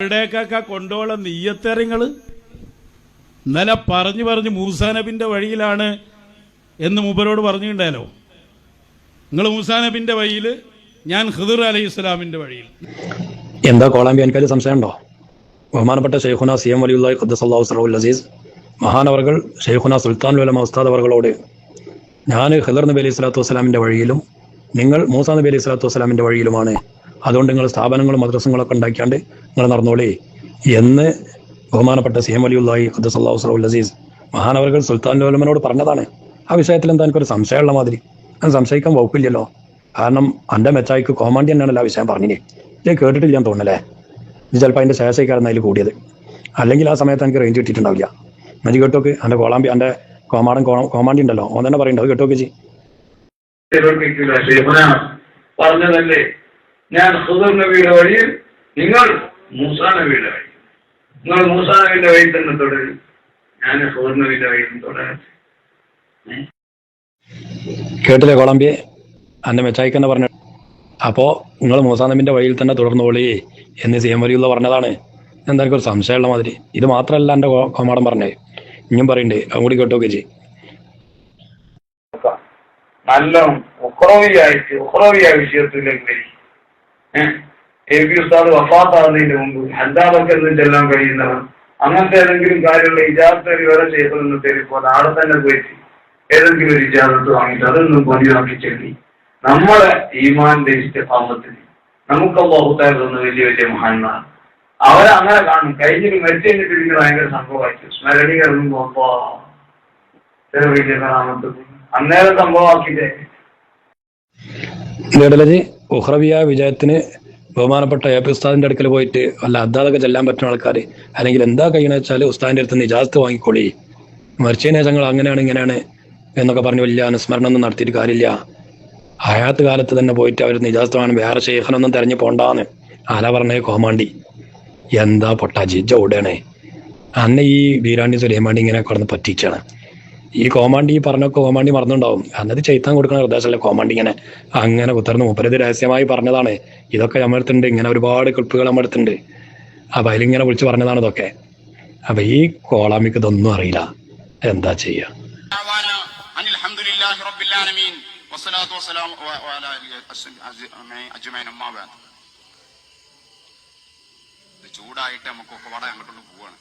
ഇവിടേക്കൊക്കെ കൊണ്ടോളം നെയ്യത്തേറിങ്ങള് ഇന്നലെ പറഞ്ഞു മൂസാ നബിന്റെ വഴിയിലാണ് എന്ന് മൂപ്പരോട് പറഞ്ഞിട്ടുണ്ടാലോ. നിങ്ങൾ മൂസാ നബിന്റെ വഴിയിൽ, ഞാൻ ഖിദിർ അലൈഹി ഇസ്ലാമിന്റെ വഴിയിൽ. എന്താ കോളാമ്പി, എനിക്കതിൽ സംശയമുണ്ടോ? ബഹുമാനപ്പെട്ട ഷെയ്ഖുന സിയം വലിയുള്ളാഹി ഖദ്ദസല്ലാഹു സിറഹുൽ അസീസ് മഹാനവർകൾ ഷെയ്ഖുന സുൽത്താൻ ഉലമ ഉസ്താദ് അവർകളോട്, ഞാൻ ഖിദിർ നബി അലൈഹി സ്വലാത്തു വസ്സലാമിന്റെ വഴിയിലും നിങ്ങൾ മൂസാ നബി അലൈഹി സ്വലാത്തു വസ്സലാമിന്റെ വഴിയിലുമാണ്, അതുകൊണ്ട് നിങ്ങൾ സ്ഥാപനങ്ങളും മദ്രസങ്ങളൊക്കെ ഉണ്ടാക്കിയാണ്ട് നിങ്ങൾ നടന്നോളേ എന്ന് ബഹുമാനപ്പെട്ട സിയം വലിയുള്ളാഹി ഖദ്ദസല്ലാഹു സിറഹുൽ അസീസ് മഹാനവർകൾ സുൽത്താൻ ഉലമനോട് പറഞ്ഞതാണ്. ആ വിഷയത്തിൽ എന്താ എനിക്കൊരു സംശയമുള്ള മാതിരി? അത് സംശയിക്കാൻ വകുപ്പില്ലല്ലോ. കാരണം എൻ്റെ മെച്ചായിക്ക് കോമാണ്ടി തന്നെയാണല്ലോ ആ വിഷയം പറഞ്ഞില്ലേ. ഇത് കേട്ടിട്ടില്ല ഞാൻ തോന്നല്ലേ. ഇത് ചിലപ്പോൾ അതിൻ്റെ ശേഷക്കാരൻ അതിൽ കൂടിയത്, അല്ലെങ്കിൽ ആ സമയത്ത് എനിക്ക് റേഞ്ച് കിട്ടിയിട്ടുണ്ടാവില്ല. മതി കേട്ടോക്ക്, എൻ്റെ കോളാമ്പി, എൻ്റെ കോമാണ്ടി ഉണ്ടല്ലോ, ഓൻ തന്നെ പറയണ്ടോ, അത് കേട്ടോക്ക് ജി. പറഞ്ഞതല്ലേ, ഞാൻ ഖിദിർ നബിയുടെ വഴിയിൽ, നിങ്ങൾ മൂസാ നബിയുടെ വഴി. നിങ്ങൾ മൂസാ നബിയുടെ വഴിയിൽ തന്നെ തുടരും, ഞാൻ ഖിദിർ നബിയുടെ വഴിയിൽ തുടരാം. കേട്ടില്ലേ കോളാമ്പിയെ, എൻ്റെ മെച്ചായിക്ക് തന്നെ പറഞ്ഞു. അപ്പോൾ നിങ്ങൾ മൂസാ നബിൻ്റെ വഴിയിൽ തന്നെ തുടർന്നോളി എന്ന് സിയം വലിയുള്ള പറഞ്ഞതാണ്. എന്താ എനിക്കൊരു സംശയമുള്ള മാതിരി? ഇത് മാത്രമല്ല എൻ്റെ കോമാടൻ പറഞ്ഞത്, ഇനിയും പറയണ്ടേ, അതും കൂടി കേട്ടോക്കെ ചെയ്യും. നല്ല ഉഖ്റവിയായ വിഷയത്തിലേക്ക് വരും. ഉസ്താദ് വഫാത്താകുന്നതിന് മുമ്പ് ഹദ്ദാദൊക്കെ ചെല്ലാൻ കഴിയുന്നവർ, അങ്ങനത്തെ ഏതെങ്കിലും കാര്യമുള്ള ഇജാസത്ത് വേറെ ചെയ്യപ്പെടുന്ന തേരിപ്പോൾ ആടെ തന്നെ പോയിട്ട് ഏതെങ്കിലും ഒരു ഇജാസത്ത് വാങ്ങിയിട്ട് അതൊന്നും പതിവാക്കി ചെല്ലി നമ്മളെ ഈമാന്റെ ഇസ്തിഖാമത്തിന് നമുക്ക് അല്ലാഹു തആല തന്ന വലിയ വലിയ മഹാന്മാർ അവരങ്ങനെ കാണും. കഴിഞ്ഞിട്ട് മരിച്ചു കഴിഞ്ഞിട്ട് എനിക്ക് ഭയങ്കര സംഭവമായിട്ട് സ്മരണി ഇറങ്ങുമ്പോ വലിയ കാണാമത്ത് അന്നേരം സംഭവമാക്കിയില്ലേ. കേട്ടല്ലേ, ഉഖ്റവിയ വിജയത്തിന് ബഹുമാനപ്പെട്ട എ പി ഉസ്താദിന്റെ അടുക്കൽ പോയിട്ട് വല്ല അദ്ദാദൊക്കെ ചെല്ലാൻ പറ്റുന്ന ആൾക്കാർ, അല്ലെങ്കിൽ എന്താ കഴിയണമെന്ന് വെച്ചാൽ ഉസ്താദിന്റെ അടുത്ത് നിന്ന് ഇജാസത്ത് വാങ്ങിക്കോളി, മരിച്ചതിന് ശേഷങ്ങൾ അങ്ങനെയാണ് ഇങ്ങനെയാണ് എന്നൊക്കെ പറഞ്ഞ് വലിയ അനുസ്മരണം ഒന്നും നടത്തിയിട്ട് കാര്യമില്ല. ഹയാത്ത് കാലത്ത് തന്നെ പോയിട്ട് അവർ ഇജാസത്ത് വാങ്ങണം, വേറെ ഷെയ്ഖനൊന്നും തെരഞ്ഞു പോണ്ടാന്ന് ആല പറഞ്ഞേ കോമാണ്ടി. എന്താ പൊട്ടാജി ജോഡാണേ, അന്നെ ഈ ബീരാണ്ടി സുലൈമാണ്ടി ഇങ്ങനെ കിടന്ന് പറ്റിച്ചാണ്. ഈ കോമാണ്ടി ഈ പറഞ്ഞൊക്കെ കോമാണ്ടി മറന്നുണ്ടാവും. അന്നത് ചെയ്ത്താൻ കൊടുക്കുന്ന നിർദ്ദേശമല്ലേ കോമാണ്ടി ഇങ്ങനെ അങ്ങനെ കുത്തർന്ന് മുപ്പരത് രഹസ്യമായി പറഞ്ഞതാണ്. ഇതൊക്കെ നമ്മളടുത്തുണ്ട്, ഇങ്ങനെ ഒരുപാട് ക്ലിപ്പുകൾ നമ്മളടുത്തുണ്ട്. അപ്പൊ അതിലിങ്ങനെ വിളിച്ച് പറഞ്ഞതാണ് ഇതൊക്കെ. അപ്പൊ ഈ കോളാമിക്ക് ഇതൊന്നും അറിയില്ല, എന്താ ചെയ്യാ? ചൂടായിട്ട് നമുക്കൊക്കെ വട അങ്ങോട്ടൊന്ന് പോവാണ്.